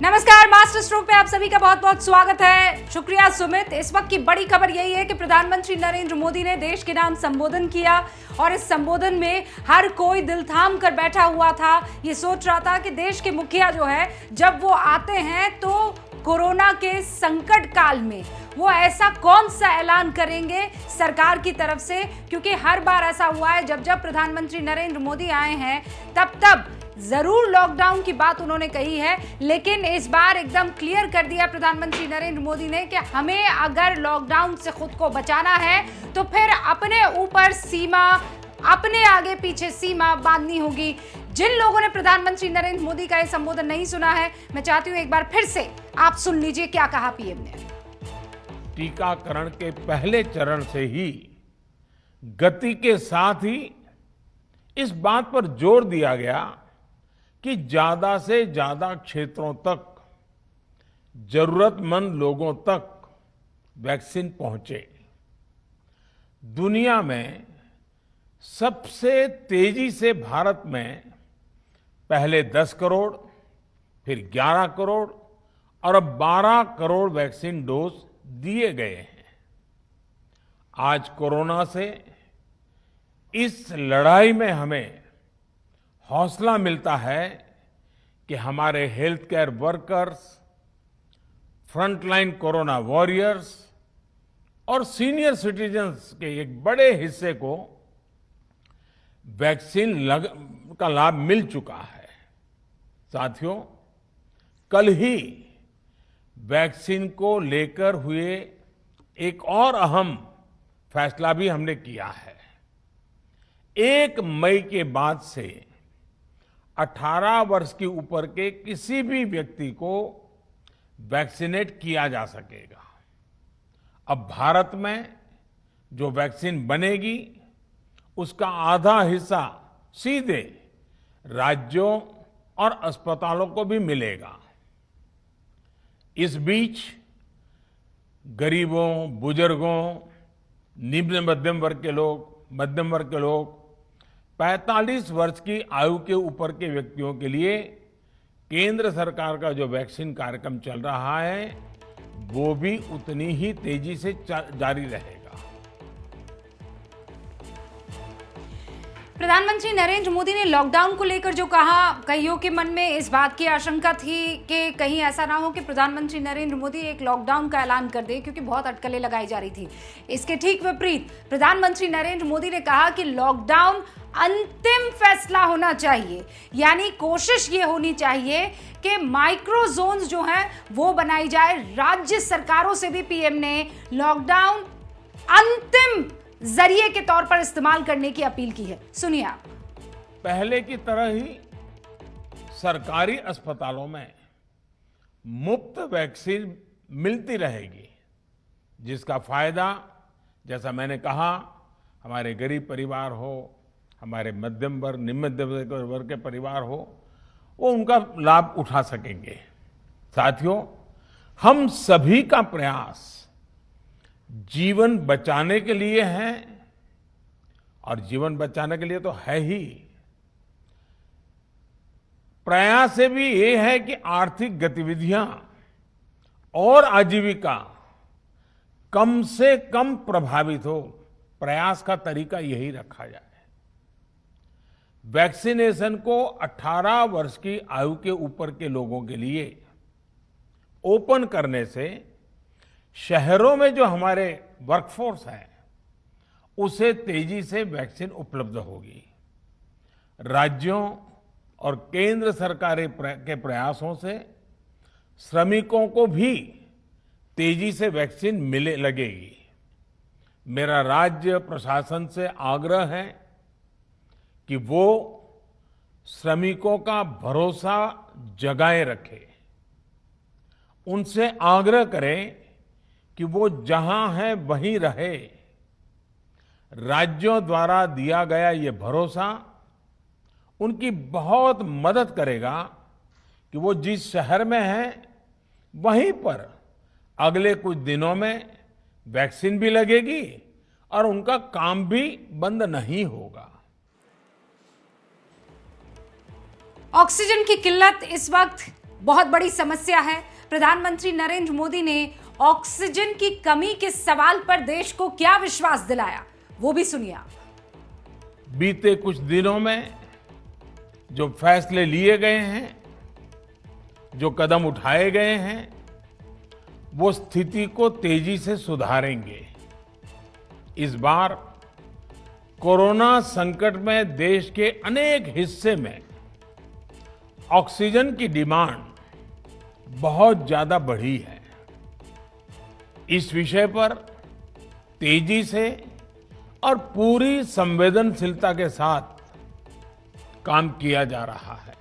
नमस्कार, master stroke पे आप सभी का बहुत बहुत स्वागत है। शुक्रिया सुमित। इस वक्त की बड़ी खबर यही है कि प्रधानमंत्री नरेंद्र मोदी ने देश के नाम संबोधन किया और इस संबोधन में हर कोई दिल थाम कर बैठा हुआ था। ये सोच रहा था कि देश के मुखिया जो है जब वो आते हैं तो कोरोना के संकट काल में वो ऐसा कौन सा ऐलान करेंगे सरकार की तरफ से, क्योंकि हर बार ऐसा हुआ है जब जब प्रधानमंत्री नरेंद्र मोदी आए हैं तब जरूर लॉकडाउन की बात उन्होंने कही है, लेकिन इस बार एकदम क्लियर कर दिया प्रधानमंत्री नरेंद्र मोदी ने कि हमें अगर लॉकडाउन से खुद को बचाना है तो फिर अपने ऊपर सीमा, अपने आगे पीछे सीमा बांधनी होगी। जिन लोगों ने प्रधानमंत्री नरेंद्र मोदी का यह संबोधन नहीं सुना है, मैं चाहती हूं एक बार फिर से आप सुन लीजिए क्या कहा पीएम ने। टीकाकरण के पहले चरण से ही गति के साथ ही इस बात पर जोर दिया गया कि ज्यादा से ज्यादा क्षेत्रों तक, जरूरतमंद लोगों तक वैक्सीन पहुंचे। दुनिया में सबसे तेजी से भारत में पहले 10 करोड़, फिर 11 करोड़ और अब 12 करोड़ वैक्सीन डोज दिए गए हैं। आज कोरोना से इस लड़ाई में हमें हौसला मिलता है कि हमारे health care workers, frontline corona warriors और सीनियर सिटीजन्स के एक बड़े हिस्से को वैक्सीन का लाभ मिल चुका है। साथियों, कल ही वैक्सीन को लेकर हुए एक और अहम फैसला भी हमने किया है। 1 मई के बाद से 18 वर्ष के ऊपर के किसी भी व्यक्ति को वैक्सीनेट किया जा सकेगा। अब भारत में जो वैक्सीन बनेगी उसका आधा हिस्सा सीधे राज्यों और अस्पतालों को भी मिलेगा। इस बीच गरीबों, बुजुर्गों, निम्न मध्यम वर्ग के लोग 45 वर्ष की आयु के ऊपर के व्यक्तियों के लिए केंद्र सरकार का जो वैक्सीन कार्यक्रम चल रहा है वो भी उतनी ही तेजी से जारी रहेगा। प्रधानमंत्री नरेंद्र मोदी ने लॉकडाउन को लेकर जो कहा, कईयों के मन में इस बात की आशंका थी कि कहीं ऐसा ना हो कि प्रधानमंत्री नरेंद्र मोदी एक लॉकडाउन का ऐलान कर दे, क्योंकि बहुत अटकलें लगाई जा रही थी। इसके ठीक विपरीत प्रधानमंत्री नरेंद्र मोदी ने कहा कि लॉकडाउन अंतिम फैसला होना चाहिए, यानी कोशिश ये होनी चाहिए कि माइक्रो जोन्स जो हैं वो बनाई जाए। राज्य सरकारों से भी पीएम ने लॉकडाउन अंतिम जरिए के तौर पर इस्तेमाल करने की अपील की है। सुनिए आप। पहले की तरह ही सरकारी अस्पतालों में मुफ्त वैक्सीन मिलती रहेगी, जिसका फायदा, जैसा मैंने कहा, हमारे गरीब परिवार हो, हमारे मध्यम वर्ग, निम्न मध्यम वर्ग के परिवार हो, वो उनका लाभ उठा सकेंगे। साथियों, हम सभी का प्रयास जीवन बचाने के लिए है, और जीवन बचाने के लिए तो है ही, प्रयास से भी ये है कि आर्थिक गतिविधियां और आजीविका कम से कम प्रभावित हो। प्रयास का तरीका यही रखा जाए। वैक्सीनेशन को 18 वर्ष की आयु के ऊपर के लोगों के लिए ओपन करने से शहरों में जो हमारे वर्कफोर्स है उसे तेजी से वैक्सीन उपलब्ध होगी। राज्यों और केंद्र सरकार के प्रयासों से श्रमिकों को भी तेजी से वैक्सीन मिले लगेगी। मेरा राज्य प्रशासन से आग्रह है कि वो श्रमिकों का भरोसा जगाए रखे। उनसे आग्रह करें कि वो जहां है वहीं रहे। राज्यों द्वारा दिया गया ये भरोसा उनकी बहुत मदद करेगा कि वो जिस शहर में हैं वहीं पर अगले कुछ दिनों में वैक्सीन भी लगेगी और उनका काम भी बंद नहीं होगा। ऑक्सीजन की किल्लत इस वक्त बहुत बड़ी समस्या है। प्रधानमंत्री नरेंद्र मोदी ने ऑक्सीजन की कमी के सवाल पर देश को क्या विश्वास दिलाया, वो भी सुनिए आप। बीते कुछ दिनों में जो फैसले लिए गए हैं, जो कदम उठाए गए हैं, वो स्थिति को तेजी से सुधारेंगे। इस बार कोरोना संकट में देश के अनेक हिस्से में ऑक्सीजन की डिमांड बहुत ज्यादा बढ़ी है। इस विषय पर तेजी से और पूरी संवेदनशीलता के साथ काम किया जा रहा है।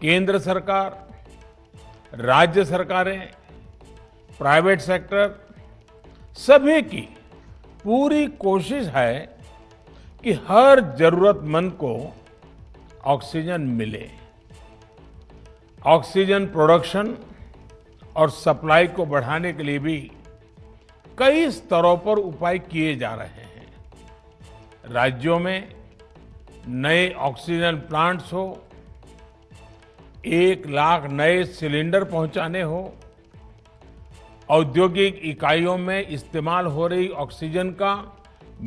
केंद्र सरकार, राज्य सरकारें, प्राइवेट सेक्टर, सभी की पूरी कोशिश है कि हर जरूरतमंद को ऑक्सीजन मिले। ऑक्सीजन प्रोडक्शन और सप्लाई को बढ़ाने के लिए भी कई स्तरों पर उपाय किए जा रहे हैं। राज्यों में नए ऑक्सीजन प्लांट्स हो, 1 लाख नए सिलेंडर पहुंचाने हो, औद्योगिक इकाइयों में इस्तेमाल हो रही ऑक्सीजन का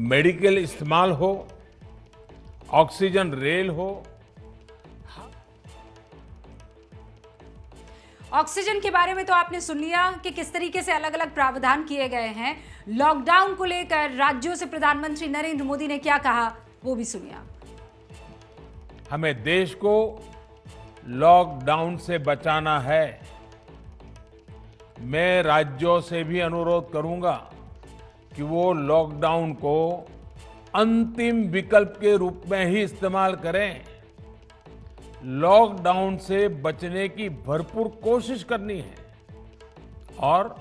मेडिकल इस्तेमाल हो, ऑक्सीजन रेल हो। ऑक्सीजन के बारे में तो आपने सुन लिया कि किस तरीके से अलग अलग प्रावधान किए गए हैं। लॉकडाउन को लेकर राज्यों से प्रधानमंत्री नरेंद्र मोदी ने क्या कहा, वो भी सुनिए आप। हमें देश को लॉकडाउन से बचाना है। मैं राज्यों से भी अनुरोध करूंगा कि वो लॉकडाउन को अंतिम विकल्प के रूप में ही इस्तेमाल करें। लॉकडाउन से बचने की भरपूर कोशिश करनी है और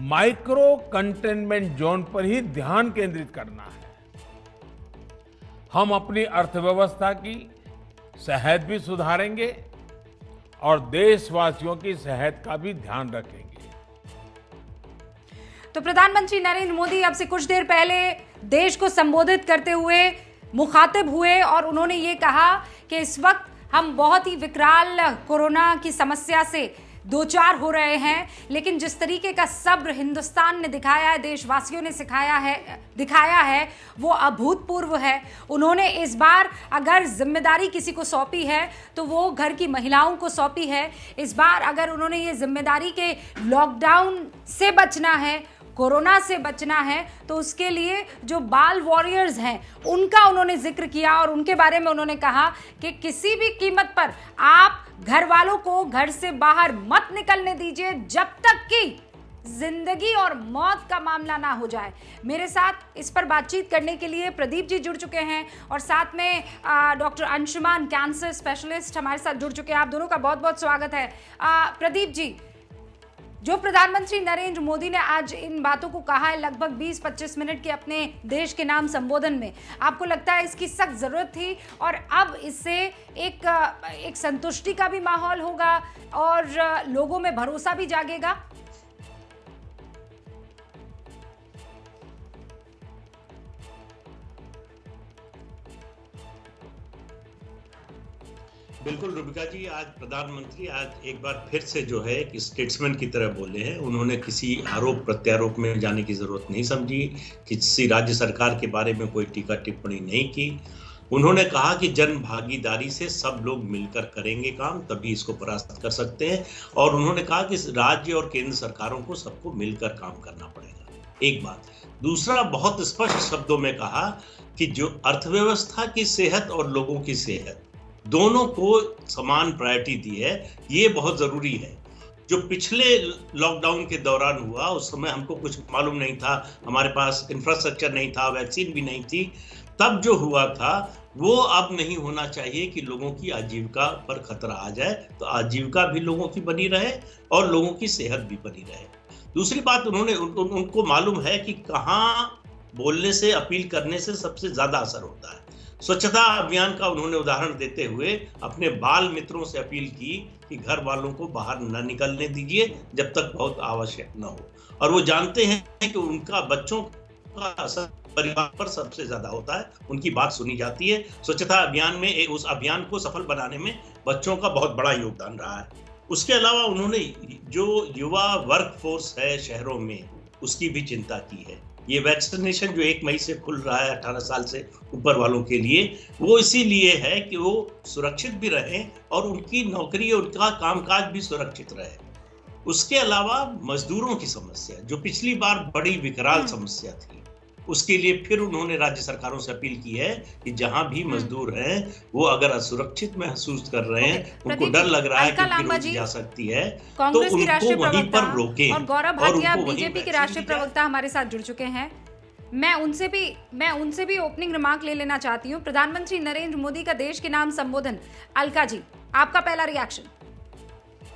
माइक्रो कंटेनमेंट जोन पर ही ध्यान केंद्रित करना है। हम अपनी अर्थव्यवस्था की सेहत भी सुधारेंगे और देशवासियों की सेहत का भी ध्यान रखेंगे। तो प्रधानमंत्री नरेंद्र मोदी अब से कुछ देर पहले देश को संबोधित करते हुए मुखातिब हुए और उन्होंने ये कहा कि इस वक्त हम बहुत ही विकराल कोरोना की समस्या से दो चार हो रहे हैं, लेकिन जिस तरीके का सब्र हिंदुस्तान ने दिखाया है, देशवासियों ने दिखाया है, वो अभूतपूर्व है। उन्होंने इस बार अगर जिम्मेदारी किसी को सौंपी है तो वो घर की महिलाओं को सौंपी है। इस बार अगर उन्होंने ये जिम्मेदारी के लॉकडाउन से बचना है, कोरोना से बचना है, तो उसके लिए जो बाल वॉरियर्स हैं उनका उन्होंने जिक्र किया और उनके बारे में उन्होंने कहा कि किसी भी कीमत पर आप घर वालों को घर से बाहर मत निकलने दीजिए जब तक कि जिंदगी और मौत का मामला ना हो जाए। मेरे साथ इस पर बातचीत करने के लिए प्रदीप जी जुड़ चुके हैं और साथ में डॉक्टर अंशुमान, कैंसर स्पेशलिस्ट, हमारे साथ जुड़ चुके हैं। आप दोनों का बहुत बहुत स्वागत है। प्रदीप जी, जो प्रधानमंत्री नरेंद्र मोदी ने आज इन बातों को कहा है लगभग 20-25 मिनट के अपने देश के नाम संबोधन में, आपको लगता है इसकी सख्त जरूरत थी और अब इससे एक संतुष्टि का भी माहौल होगा और लोगों में भरोसा भी जागेगा? बिल्कुल रूबिका जी, आज प्रधानमंत्री आज एक बार फिर से जो है कि स्टेट्समैन की तरह बोले हैं। उन्होंने किसी आरोप प्रत्यारोप में जाने की जरूरत नहीं समझी, किसी राज्य सरकार के बारे में कोई टीका टिप्पणी नहीं की। उन्होंने कहा कि जन भागीदारी से सब लोग मिलकर करेंगे काम, तभी इसको परास्त कर सकते हैं। और उन्होंने कहा कि राज्य और केंद्र सरकारों को सबको मिलकर काम करना पड़ेगा, एक बात। दूसरा, बहुत स्पष्ट शब्दों में कहा कि जो अर्थव्यवस्था की सेहत और लोगों की सेहत दोनों को समान प्रायोरिटी दी है, ये बहुत जरूरी है। जो पिछले लॉकडाउन के दौरान हुआ उस समय हमको कुछ मालूम नहीं था, हमारे पास इंफ्रास्ट्रक्चर नहीं था, वैक्सीन भी नहीं थी। तब जो हुआ था वो अब नहीं होना चाहिए कि लोगों की आजीविका पर खतरा आ जाए। तो आजीविका भी लोगों की बनी रहे और लोगों की सेहत भी बनी रहे। दूसरी बात, उनको मालूम है कि कहाँ बोलने से, अपील करने से सबसे ज्यादा असर होता है। स्वच्छता अभियान का उन्होंने उदाहरण देते हुए अपने बाल मित्रों से अपील की कि घर वालों को बाहर न निकलने दीजिए जब तक बहुत आवश्यक न हो। और वो जानते हैं कि उनका बच्चों का असर परिवार पर सबसे ज्यादा होता है, उनकी बात सुनी जाती है। स्वच्छता अभियान में उस अभियान को सफल बनाने में बच्चों का बहुत बड़ा योगदान रहा है। उसके अलावा उन्होंने जो युवा वर्क फोर्स है शहरों में, उसकी भी चिंता की है। ये वैक्सीनेशन जो 1 मई से खुल रहा है 18 साल से ऊपर वालों के लिए, वो इसीलिए है कि वो सुरक्षित भी रहें और उनकी नौकरी और उनका कामकाज भी सुरक्षित रहे। उसके अलावा मजदूरों की समस्या, जो पिछली बार बड़ी विकराल समस्या थी, उसके लिए फिर उन्होंने राज्य सरकारों से अपील की है कि जहां भी मजदूर हैं, वो अगर असुरक्षित महसूस कर रहे हैं, उनको डर लग रहा है कि रोकी जा सकती है, तो उनको वहीं पर रोकें। और गौरव भाटिया बीजेपी के राष्ट्रीय प्रवक्ता हमारे साथ जुड़ चुके हैं। मैं उनसे भी ओपनिंग रिमार्क ले लेना चाहती हूँ। प्रधानमंत्री नरेंद्र मोदी का देश के नाम संबोधन, अलका जी आपका पहला रिएक्शन।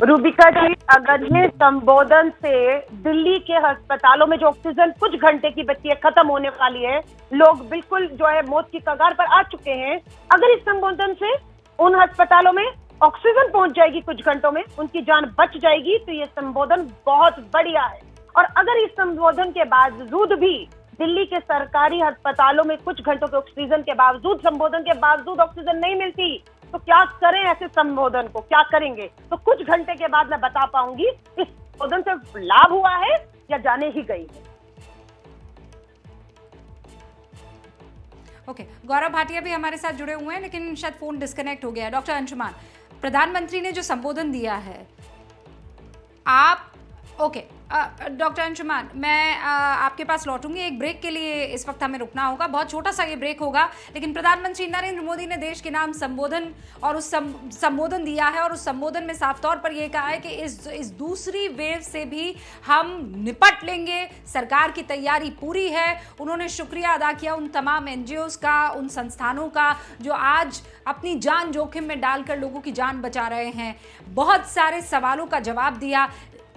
रूबिका जी, अगर ये संबोधन से दिल्ली के अस्पतालों में जो ऑक्सीजन कुछ घंटे की बची है खत्म होने वाली है, लोग बिल्कुल जो है मौत की कगार पर आ चुके हैं, अगर इस संबोधन से उन अस्पतालों में ऑक्सीजन पहुंच जाएगी, कुछ घंटों में उनकी जान बच जाएगी, तो ये संबोधन बहुत बढ़िया है। और अगर इस संबोधन के बावजूद भी दिल्ली के सरकारी अस्पतालों में कुछ घंटों के ऑक्सीजन के बावजूद, संबोधन के बावजूद ऑक्सीजन नहीं मिलती, तो क्या करें ऐसे संबोधन को, क्या करेंगे? तो कुछ घंटे के बाद मैं बता पाऊंगी इस संबोधन से लाभ हुआ है या जाने ही गई है। ओके, गौरव भाटिया भी हमारे साथ जुड़े हुए हैं, लेकिन शायद फोन डिस्कनेक्ट हो गया। डॉक्टर अंशुमान, प्रधानमंत्री ने जो संबोधन दिया है, आप डॉक्टर अंशुमान, मैं आपके पास लौटूंगी। एक ब्रेक के लिए इस वक्त हमें रुकना होगा, बहुत छोटा सा ये ब्रेक होगा, लेकिन प्रधानमंत्री नरेंद्र मोदी ने देश के नाम संबोधन और उस संबोधन दिया है, और उस संबोधन में साफ तौर पर यह कहा है कि इस दूसरी वेव से भी हम निपट लेंगे, सरकार की तैयारी पूरी है। उन्होंने शुक्रिया अदा किया उन तमाम एनजीओज का, उन संस्थानों का जो आज अपनी जान जोखिम में डालकर लोगों की जान बचा रहे हैं। बहुत सारे सवालों का जवाब दिया,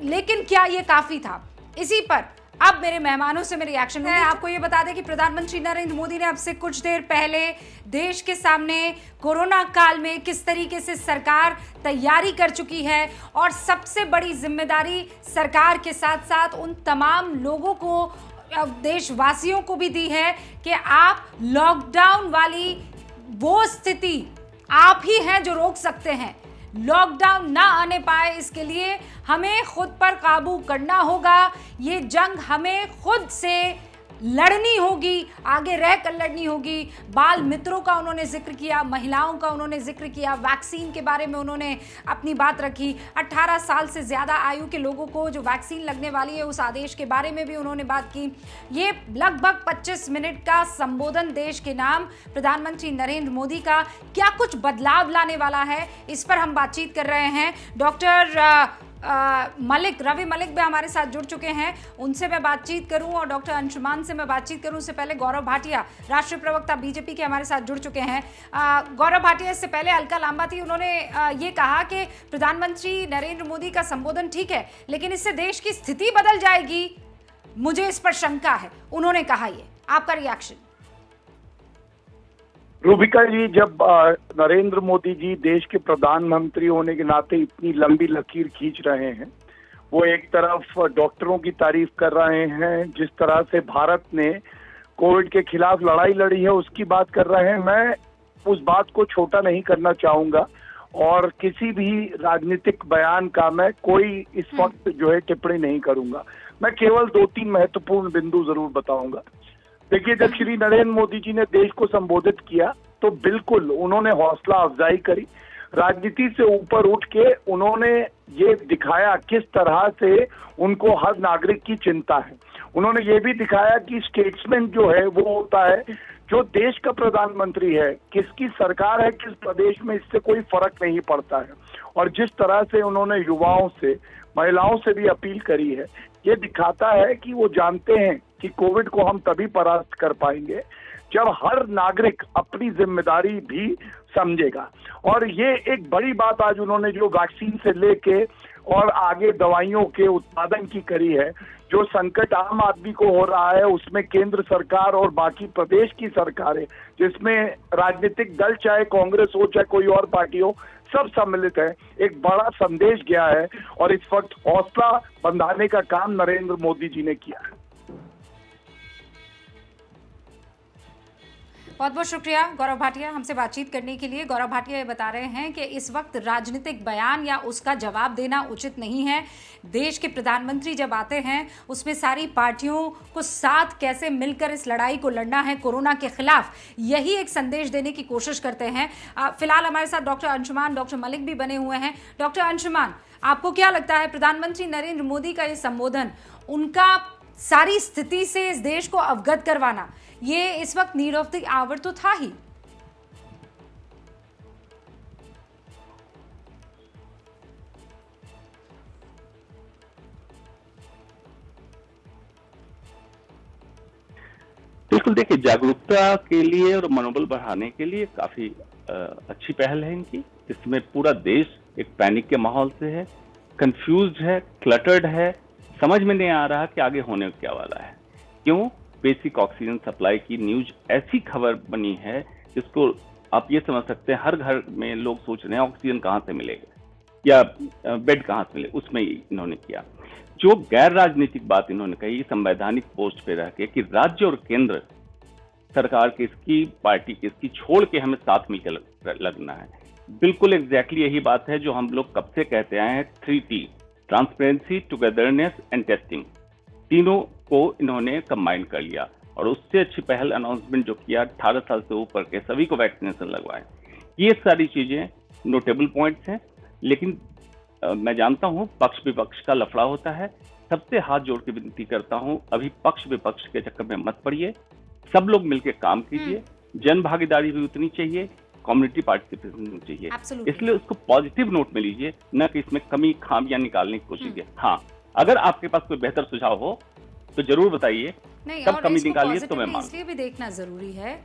लेकिन क्या ये काफी था? इसी पर अब मेरे मेहमानों से मेरी रिएक्शन है। आपको ये बता दें कि प्रधानमंत्री नरेंद्र मोदी ने अब से कुछ देर पहले देश के सामने कोरोना काल में किस तरीके से सरकार तैयारी कर चुकी है, और सबसे बड़ी जिम्मेदारी सरकार के साथ साथ उन तमाम लोगों को, देशवासियों को भी दी है कि आप लॉकडाउन वाली वो स्थिति आप ही हैं जो रोक सकते हैं। लॉकडाउन ना आने पाए, इसके लिए हमें खुद पर काबू करना होगा। ये जंग हमें खुद से लड़नी होगी, आगे रहकर लड़नी होगी। बाल मित्रों का उन्होंने जिक्र किया, महिलाओं का उन्होंने जिक्र किया, वैक्सीन के बारे में उन्होंने अपनी बात रखी, 18 साल से ज़्यादा आयु के लोगों को जो वैक्सीन लगने वाली है उस आदेश के बारे में भी उन्होंने बात की। ये लगभग 25 मिनट का संबोधन देश के नाम प्रधानमंत्री नरेंद्र मोदी का क्या कुछ बदलाव लाने वाला है, इस पर हम बातचीत कर रहे हैं। डॉक्टर रवि मलिक भी हमारे साथ जुड़ चुके हैं, उनसे मैं बातचीत करूं, और डॉक्टर अंशुमान से मैं बातचीत करूं। उससे पहले गौरव भाटिया, राष्ट्रीय प्रवक्ता बीजेपी के, हमारे साथ जुड़ चुके हैं। गौरव भाटिया, इससे पहले अलका लांबाती, उन्होंने ये कहा कि प्रधानमंत्री नरेंद्र मोदी का संबोधन ठीक है, लेकिन इससे देश की स्थिति बदल जाएगी, मुझे इस पर शंका है, उन्होंने कहा। ये आपका रिएक्शन? रूबिका जी, जब नरेंद्र मोदी जी देश के प्रधानमंत्री होने के नाते इतनी लंबी लकीर खींच रहे हैं, वो एक तरफ डॉक्टरों की तारीफ कर रहे हैं, जिस तरह से भारत ने कोविड के खिलाफ लड़ाई लड़ी है उसकी बात कर रहे हैं। मैं उस बात को छोटा नहीं करना चाहूंगा, और किसी भी राजनीतिक बयान का मैं कोई इस वक्त जो है टिप्पणी नहीं करूंगा। मैं केवल 2-3 महत्वपूर्ण बिंदु जरूर बताऊंगा। देखिए, जब श्री नरेंद्र मोदी जी ने देश को संबोधित किया तो बिल्कुल उन्होंने हौसला अफजाई करी, राजनीति से ऊपर उठ के उन्होंने ये दिखाया किस तरह से उनको हर नागरिक की चिंता है। उन्होंने ये भी दिखाया कि स्टेट्समैन जो है वो होता है जो देश का प्रधानमंत्री है, किसकी सरकार है किस प्रदेश में, इससे कोई फर्क नहीं पड़ता है। और जिस तरह से उन्होंने युवाओं से, महिलाओं से भी अपील करी है, ये दिखाता है कि वो जानते हैं कि कोविड को हम तभी परास्त कर पाएंगे जब हर नागरिक अपनी जिम्मेदारी भी समझेगा। और ये एक बड़ी बात आज उन्होंने जो वैक्सीन से लेके और आगे दवाइयों के उत्पादन की करी है, जो संकट आम आदमी को हो रहा है उसमें केंद्र सरकार और बाकी प्रदेश की सरकारें, जिसमें राजनीतिक दल चाहे कांग्रेस हो चाहे कोई और पार्टी हो, सब सम्मिलित है, एक बड़ा संदेश गया है। और इस वक्त हौसला बंधाने का काम नरेंद्र मोदी जी ने किया है। बहुत बहुत शुक्रिया गौरव भाटिया हमसे बातचीत करने के लिए। गौरव भाटिया ये बता रहे हैं कि इस वक्त राजनीतिक बयान या उसका जवाब देना उचित नहीं है। देश के प्रधानमंत्री जब आते हैं उसमें सारी पार्टियों को साथ कैसे मिलकर इस लड़ाई को लड़ना है कोरोना के खिलाफ, यही एक संदेश देने की कोशिश करते हैं। फिलहाल हमारे साथ डॉक्टर अंशुमान, डॉक्टर मलिक भी बने हुए हैं। डॉक्टर अंशुमान, आपको क्या लगता है प्रधानमंत्री नरेंद्र मोदी का ये संबोधन, उनका सारी स्थिति से इस देश को अवगत करवाना, ये इस वक्त नीड ऑफ द आवर तो था ही? बिल्कुल, देखिए, जागरूकता के लिए और मनोबल बढ़ाने के लिए काफी अच्छी पहल है इनकी। इसमें पूरा देश एक पैनिक के माहौल से है, कंफ्यूज्ड है, क्लटर्ड है, समझ में नहीं आ रहा कि आगे होने क्या वाला है। क्यों? बेसिक ऑक्सीजन सप्लाई की न्यूज ऐसी खबर बनी है जिसको आप ये समझ सकते हैं हर घर में लोग सोच रहे हैं ऑक्सीजन कहाँ से मिलेगा या बेड कहाँ से मिले, उसमें इन्होंने किया। जो गैर राजनीतिक बात इन्होंने कही संवैधानिक पोस्ट पे रह के कि राज्य और केंद्र सरकार किसकी, पार्टी किसकी, छोड़ के हमें साथ मिलकर लगना है। बिल्कुल एग्जैक्टली यही बात है जो हम लोग कब से कहते आए हैं, 3T, transparency, togetherness and testing, तीनों को इन्होंने कंबाइन कर लिया। और उससे अच्छी पहल अनाउंसमेंट जो किया, 18 साल से ऊपर के सभी को वैक्सीनेशन लगवाएं। ये सारी चीजें नोटेबल पॉइंट्स हैं। लेकिन मैं जानता हूं पक्ष विपक्ष का लफड़ा होता है। सबसे हाथ जोड़ के विनती करता हूं, अभी पक्ष विपक्ष के चक्कर में मत पड़िए, सब लोग मिलकर काम कीजिए। जन भागीदारी भी उतनी चाहिए, कम्युनिटी पार्टिसिपेशन चाहिए। इसलिए उसको पॉजिटिव नोट में लीजिए, न कि इसमें कमी खामियां निकालने की कोशिश कीजिए। हाँ, अगर आपके पास कोई बेहतर सुझाव हो तो जरूर बताइए, कब कमी निकालिए तो मैं मानूं। इसलिए भी देखना जरूरी है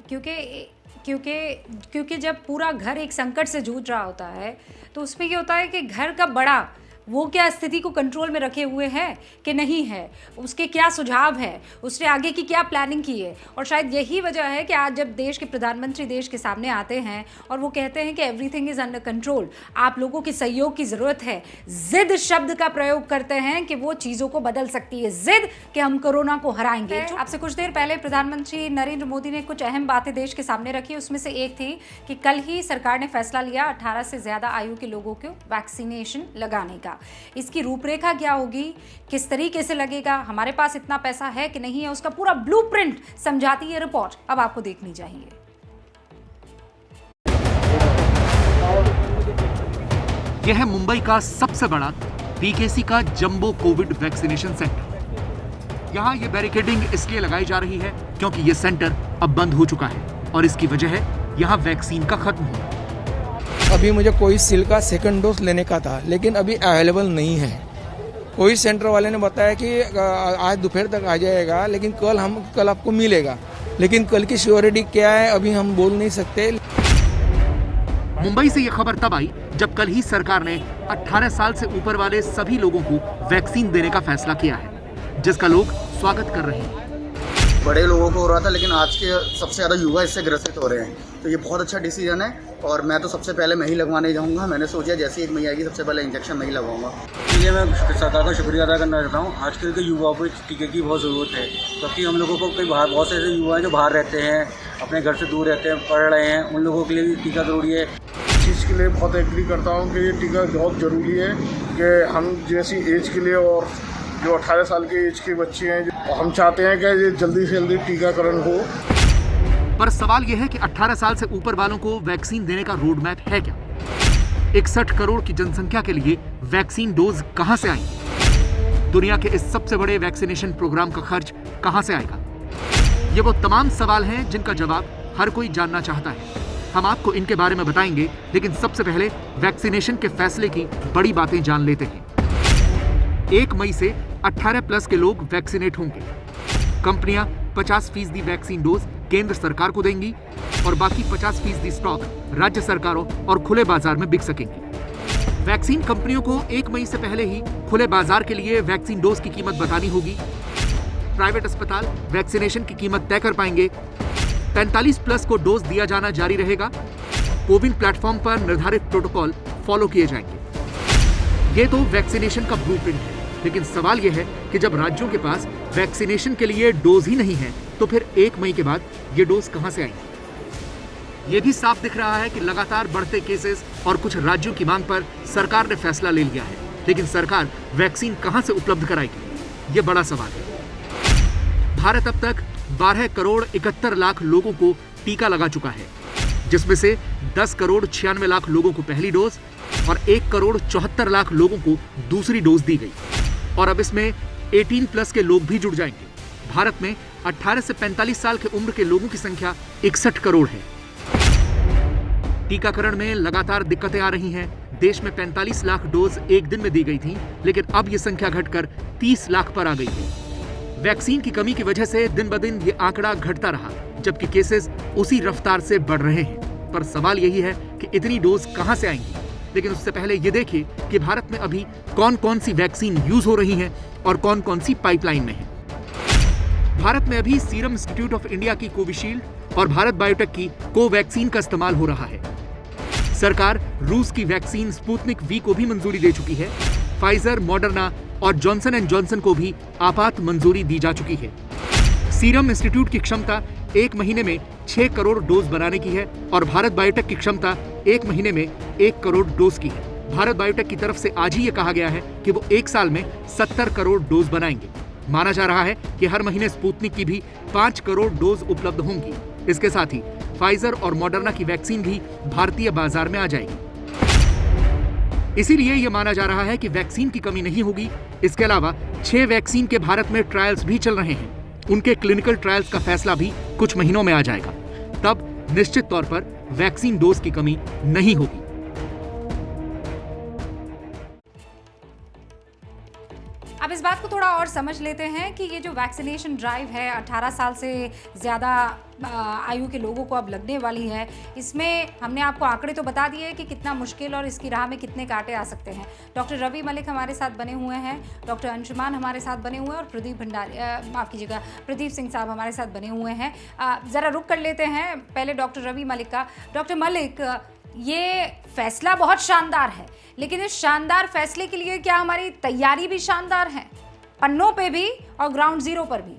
क्योंकि जब पूरा घर एक संकट से जूझ रहा होता है तो उसमें क्या होता है कि घर का बड़ा वो क्या स्थिति को कंट्रोल में रखे हुए है कि नहीं है, उसके क्या सुझाव है, उसने आगे की क्या प्लानिंग की है। और शायद यही वजह है कि आज जब देश के प्रधानमंत्री देश के सामने आते हैं और वो कहते हैं कि एवरीथिंग इज अंडर कंट्रोल, आप लोगों के सहयोग की जरूरत है, जिद शब्द का प्रयोग करते हैं कि वो चीजों को बदल सकती है, जिद कि हम कोरोना को हराएंगे। आपसे कुछ देर पहले प्रधानमंत्री नरेंद्र मोदी ने कुछ अहम बातें देश के सामने रखी, उसमें से एक थी कि कल ही सरकार ने फैसला लिया 18 से ज्यादा आयु के लोगों को वैक्सीनेशन लगाने का। इसकी रूपरेखा क्या होगी, किस तरीके से लगेगा, हमारे पास इतना पैसा है कि नहीं है, उसका पूरा ब्लूप्रिंट समझाती है रिपोर्ट, अब आपको देखनी चाहिए। यह है मुंबई का सबसे बड़ा पीकेसी का जंबो कोविड वैक्सीनेशन सेंटर। यहाँ ये बैरिकेडिंग इसलिए लगाई जा रही है क्योंकि ये सेंटर अब बंद हो चुका है और इसकी वजह है यहाँ वैक्सीन का खत्म होना। अभी मुझे कोविशील्ड का सेकंड डोज लेने का था, लेकिन अभी अवेलेबल नहीं है। कोविड सेंटर वाले ने बताया कि आज दोपहर तक आ जाएगा, लेकिन कल आपको मिलेगा, लेकिन कल की श्योरिटी क्या है अभी हम बोल नहीं सकते। मुंबई से यह खबर तब आई जब कल ही सरकार ने 18 साल से ऊपर वाले सभी लोगों को वैक्सीन देने का फैसला किया है, जिसका लोग स्वागत कर रहे हैं। बड़े लोगों को हो रहा था, लेकिन आज के सबसे ज्यादा युवा इससे ग्रसित हो रहे हैं, तो ये बहुत अच्छा डिसीजन है। और मैं तो सबसे पहले मैं ही लगवाने जाऊंगा। मैंने सोचा जैसे एक मई आएगी सबसे पहले इंजेक्शन मैं ही लगवाऊंगा। इसलिए मैं सरकार का शुक्रिया अदा करना चाहता हूँ। आजकल के युवाओं को टीके की बहुत ज़रूरत है, क्योंकि हम लोगों को कई बाहर बहुत से ऐसे युवा हैं जो बाहर रहते हैं, अपने घर से दूर रहते हैं, पढ़ रहे हैं, उन लोगों के लिए भी टीका ज़रूरी है। इस चीज़ के लिए बहुत एग्री करता हूँ कि ये टीका बहुत ज़रूरी है कि हम जैसी एज के लिए और जो 18 साल के एज के बच्चे हैं, हम चाहते हैं कि ये जल्दी से जल्दी टीकाकरण हो। पर सवाल यह है कि 18 साल से ऊपर वालों को वैक्सीन देने का रोड मैप है क्या? 61 करोड़ की जनसंख्या के लिए वैक्सीन डोज कहां से आएंगे? दुनिया के इस सबसे बड़े वैक्सीनेशन प्रोग्राम का खर्च कहां से आएगा? ये वो तमाम सवाल हैं जिनका जवाब हर कोई जानना चाहता है। हम आपको इनके बारे में बताएंगे, लेकिन सबसे पहले वैक्सीनेशन के फैसले की बड़ी बातें जान लेते हैं। 1 मई से 18 प्लस के लोग वैक्सीनेट होंगे। कंपनियां 50% वैक्सीन डोज केंद्र सरकार को देंगी और बाकी 50% स्टॉक राज्य सरकारों और खुले बाजार में बिक सकेंगे। वैक्सीन कंपनियों को 1 मई से पहले ही खुले बाजार के लिए वैक्सीन डोज की कीमत बतानी होगी। प्राइवेट अस्पताल वैक्सीनेशन की कीमत तय कर पाएंगे। 45 प्लस को डोज दिया जाना जारी रहेगा। कोविन प्लेटफॉर्म पर निर्धारित प्रोटोकॉल फॉलो किए जाएंगे। ये तो वैक्सीनेशन का ब्लूप्रिंट है। लेकिन सवाल यह है कि जब राज्यों के पास वैक्सीनेशन के लिए डोज ही नहीं है, तो फिर 1 मई के बाद ये डोज कहां से आएंगे? ये भी साफ दिख रहा है कि लगातार बढ़ते केसेस और कुछ राज्यों की मांग पर सरकार ने फैसला ले लिया है, लेकिन सरकार वैक्सीन कहां से उपलब्ध कराएगी, ये बड़ा सवाल है। भारत अब तक 12 करोड़ 71 लाख लोगों को टीका लगा चुका है, जिसमें से 10 करोड़ 96 लाख लोगों को पहली डोज और 1 करोड़ 74 लाख लोगों को दूसरी डोज दी गई। और अब इसमें 18+ के लोग भी जुड़ जाएंगे। भारत में 18 से 45 साल के उम्र के लोगों की संख्या 61 करोड़ है। टीकाकरण में लगातार दिक्कतें आ रही हैं। देश में 45 लाख डोज एक दिन में दी गई थी, लेकिन अब यह संख्या घटकर 30 लाख पर आ गई है। वैक्सीन की कमी की वजह से दिन ब दिन ये आंकड़ा घटता रहा, जबकि केसेस उसी रफ्तार से बढ़ रहे हैं। पर सवाल यही है कि इतनी डोज कहां से आएंगी। लेकिन उससे पहले ये देखिए कि भारत में अभी कौन कौन सी वैक्सीन यूज हो रही हैं और कौन कौन सी पाइपलाइन में है। भारत में अभी सीरम इंस्टीट्यूट ऑफ इंडिया की कोविशील्ड और भारत बायोटेक की कोवैक्सीन का इस्तेमाल हो रहा है। सरकार रूस की वैक्सीन स्पुतनिक वी को भी मंजूरी दे चुकी है। फाइजर, मॉडर्ना और जॉनसन एंड जॉनसन को भी आपात मंजूरी दी जा चुकी है। सीरम इंस्टीट्यूट की क्षमता 1 महीने में 6 करोड़ डोज बनाने की है और भारत बायोटेक की क्षमता 1 महीने में 1 करोड़ डोज की है। भारत बायोटेक की तरफ से आज ही ये कहा गया है कि वो 1 साल में 70 करोड़ डोज बनाएंगे। माना जा रहा है कि हर महीने स्पुतनिक की भी 5 करोड़ डोज उपलब्ध होंगी। इसके साथ ही फाइजर और मॉडर्ना की वैक्सीन भी भारतीय बाजार में आ जाएगी। इसीलिए यह माना जा रहा है कि वैक्सीन की कमी नहीं होगी। इसके अलावा 6 वैक्सीन के भारत में ट्रायल्स भी चल रहे हैं। उनके क्लिनिकल ट्रायल्स का फैसला भी कुछ महीनों में आ जाएगा। तब निश्चित तौर पर वैक्सीन डोज की कमी नहीं होगी। अब इस बात को थोड़ा और समझ लेते हैं कि ये जो वैक्सीनेशन ड्राइव है 18 साल से ज़्यादा आयु के लोगों को अब लगने वाली है, इसमें हमने आपको आंकड़े तो बता दिए कि कितना मुश्किल और इसकी राह में कितने कांटे आ सकते हैं। डॉक्टर रवि मलिक हमारे साथ बने हुए हैं, डॉक्टर अंशुमान हमारे साथ बने हुए हैं और प्रदीप सिंह साहब हमारे साथ बने हुए हैं। ज़रा रुक कर लेते हैं पहले डॉक्टर रवि मलिक का। डॉक्टर मलिक, ये फैसला बहुत शानदार है, लेकिन इस शानदार फैसले के लिए क्या हमारी तैयारी भी शानदार है, पन्नों पे भी और ग्राउंड जीरो पर भी?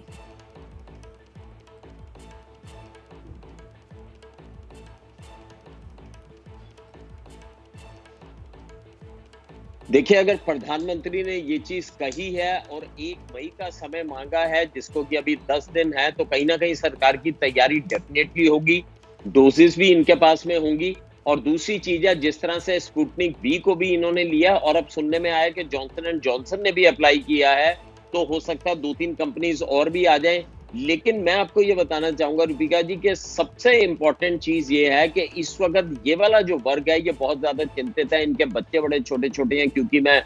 देखिए, अगर प्रधानमंत्री ने ये चीज कही है और 1 मई का समय मांगा है, जिसको कि अभी 10 दिन है, तो कहीं ना कहीं सरकार की तैयारी डेफिनेटली होगी। डोजेस भी इनके पास में होंगी। और दूसरी चीज है, जिस तरह से स्पुतनिक वी को भी इन्होंने लिया और अब सुनने में आया कि जॉनसन एंड जॉनसन ने भी अप्लाई किया है, तो हो सकता है 2-3 कंपनीज और भी आ जाएं। लेकिन मैं आपको ये बताना चाहूंगा रूपिका जी कि सबसे इंपॉर्टेंट चीज ये है कि इस वक्त ये वाला जो वर्ग है ये बहुत ज्यादा चिंतित है। इनके बच्चे बड़े छोटे छोटे हैं, क्योंकि मैं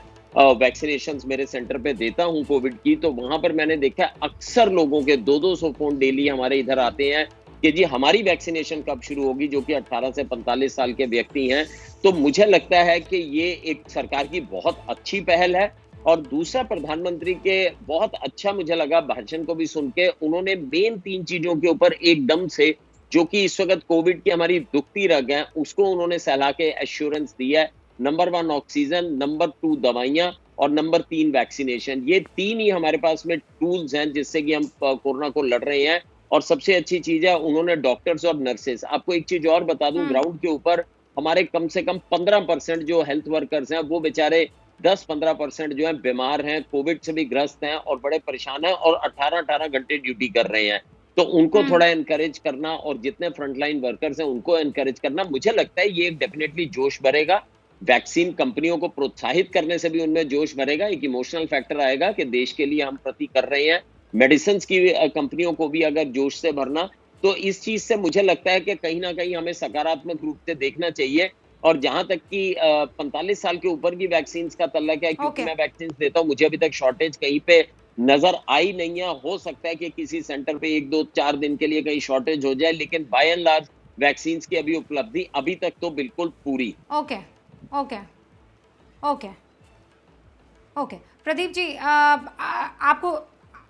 वैक्सीनेशन मेरे सेंटर पे देता हूं कोविड की, तो वहां पर मैंने देखा अक्सर लोगों के 200 फोन डेली हमारे इधर आते हैं कि जी हमारी वैक्सीनेशन कब शुरू होगी, जो कि 18 से 45 साल के व्यक्ति हैं। तो मुझे लगता है कि ये एक सरकार की बहुत अच्छी पहल है। और दूसरा, प्रधानमंत्री के बहुत अच्छा मुझे लगा भाषण को भी सुन के, उन्होंने मेन 3 चीजों के ऊपर एकदम से, जो कि इस वक्त कोविड की हमारी दुखती रग है, उसको उन्होंने सहला के एश्योरेंस दिया है। नंबर 1 ऑक्सीजन, नंबर 2 दवाइयां और नंबर 3 वैक्सीनेशन। ये 3 ही हमारे पास में टूल्स हैं जिससे कि हम कोरोना को लड़ रहे हैं। और सबसे अच्छी चीज है, उन्होंने डॉक्टर्स और नर्सेस, आपको एक चीज और बता दूं, ग्राउंड के ऊपर हमारे कम से कम 15% जो हेल्थ वर्कर्स हैं, वो बेचारे 10-15% जो है बीमार हैं, कोविड से भी ग्रस्त हैं और बड़े परेशान हैं और 18-18 घंटे ड्यूटी कर रहे हैं। तो उनको थोड़ा एनकरेज करना और जितने फ्रंटलाइन वर्कर्स हैं उनको एनकरेज करना, मुझे लगता है ये डेफिनेटली जोश भरेगा। वैक्सीन कंपनियों को प्रोत्साहित करने से भी उनमें जोश भरेगा। एक इमोशनल फैक्टर आएगा कि देश के लिए हम प्रति कर रहे हैं। मेडिसिन की कंपनियों को भी अगर जोश से भरना, तो इस चीज से मुझे लगता है कि कहीं ना कहीं हमें सकारात्मक रूप से देखना चाहिए। और जहां तक कि 45 साल के ऊपर की वैक्सीन का तल्लक है, क्योंकि मैं वैक्सीन देता हूं, मुझे अभी तक शॉर्टेज कहीं पे नजर आई नहीं है। हो सकता है कि किसी सेंटर पे 1-2-4 दिन के लिए कहीं शॉर्टेज हो जाए, लेकिन बाय एंड लार्ज वैक्सीन की अभी उपलब्धि अभी तक तो बिल्कुल पूरी। ओके प्रदीप जी, आपको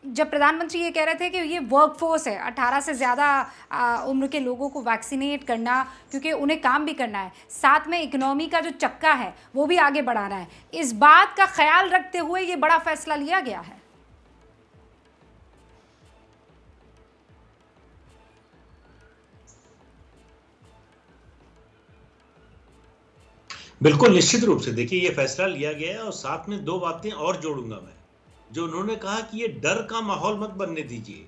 जब प्रधानमंत्री ये कह रहे थे कि ये वर्कफोर्स है, 18 से ज़्यादा उम्र के लोगों को वैक्सीनेट करना, क्योंकि उन्हें काम भी करना है, साथ में इकोनॉमी का जो चक्का है वो भी आगे बढ़ाना है, इस बात का ख्याल रखते हुए ये बड़ा फैसला लिया गया है। बिल्कुल निश्चित रूप से देखिए ये फैसला लिया गया है, और साथ में दो बातें और जोड़ूंगा मैं। जो उन्होंने कहा कि ये डर का माहौल मत बनने दीजिए,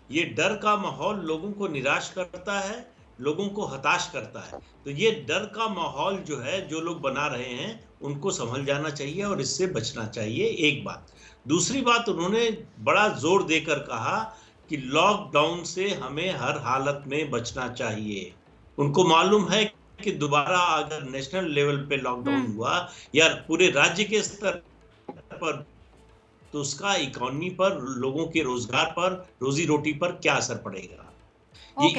ये डर का माहौल लोगों को निराश करता है, लोगों को हताश करता है। तो ये डर का माहौल जो है, जो लोग बना रहे हैं, उनको संभल जाना चाहिए और इससे बचना चाहिए, एक बात। दूसरी बात, उन्होंने बड़ा जोर देकर कहा कि लॉकडाउन से हमें हर हालत में बचना चाहिए। उनको मालूम है कि दोबारा अगर नेशनल लेवल पे लॉकडाउन हुआ या पूरे राज्य के स्तर पर, तो उसका इकोनॉमी पर, लोगों के रोजगार पर, रोजी रोटी पर क्या असर पड़ेगा।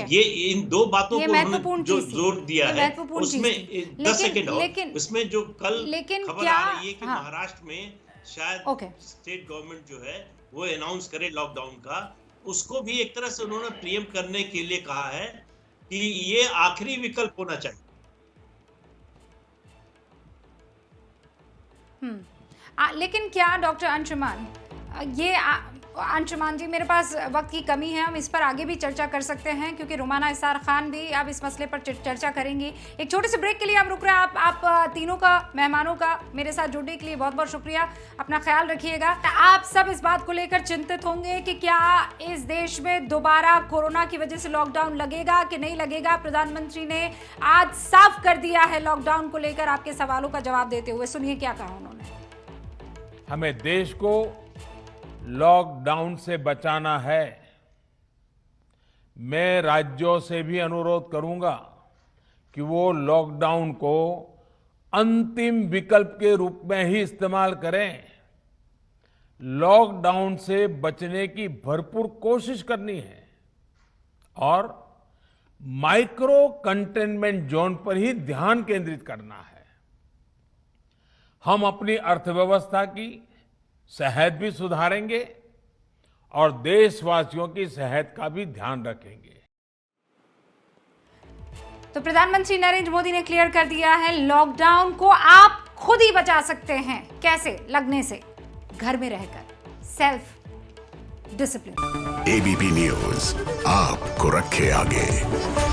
ये इन दो बातों को उन्होंने जो जोर दिया है, उसमें 10 सेकेंड और, इसमें जो कल खबर आ रही है कि महाराष्ट्र में शायद स्टेट गवर्नमेंट जो है वो अनाउंस करे लॉकडाउन का, उसको भी एक तरह से उन्होंने प्रीएम्प्ट करने के लिए कहा है कि ये आखिरी विकल्प होना चाहिए। लेकिन क्या डॉक्टर अंशुमान, ये अंशुमान जी, मेरे पास वक्त की कमी है, हम इस पर आगे भी चर्चा कर सकते हैं क्योंकि रुमाना इसार खान भी अब इस मसले पर चर्चा करेंगी। एक छोटे से ब्रेक के लिए हम रुक रहे हैं। आप तीनों का, मेहमानों का मेरे साथ जुड़ने के लिए बहुत बहुत शुक्रिया। अपना ख्याल रखिएगा। आप सब इस बात को लेकर चिंतित होंगे कि क्या इस देश में दोबारा कोरोना की वजह से लॉकडाउन लगेगा कि नहीं लगेगा। प्रधानमंत्री ने आज साफ कर दिया है लॉकडाउन को लेकर, आपके सवालों का जवाब देते हुए। सुनिए क्या कहा उन्होंने। हमें देश को लॉकडाउन से बचाना है। मैं राज्यों से भी अनुरोध करूंगा कि वो लॉकडाउन को अंतिम विकल्प के रूप में ही इस्तेमाल करें। लॉकडाउन से बचने की भरपूर कोशिश करनी है और माइक्रो कंटेनमेंट जोन पर ही ध्यान केंद्रित करना है। हम अपनी अर्थव्यवस्था की सेहत भी सुधारेंगे और देशवासियों की सेहत का भी ध्यान रखेंगे। तो प्रधानमंत्री नरेंद्र मोदी ने क्लियर कर दिया है, लॉकडाउन को आप खुद ही बचा सकते हैं। कैसे? लगने से, घर में रहकर, सेल्फ डिसिप्लिन। एबीपी न्यूज आपको रखे आगे।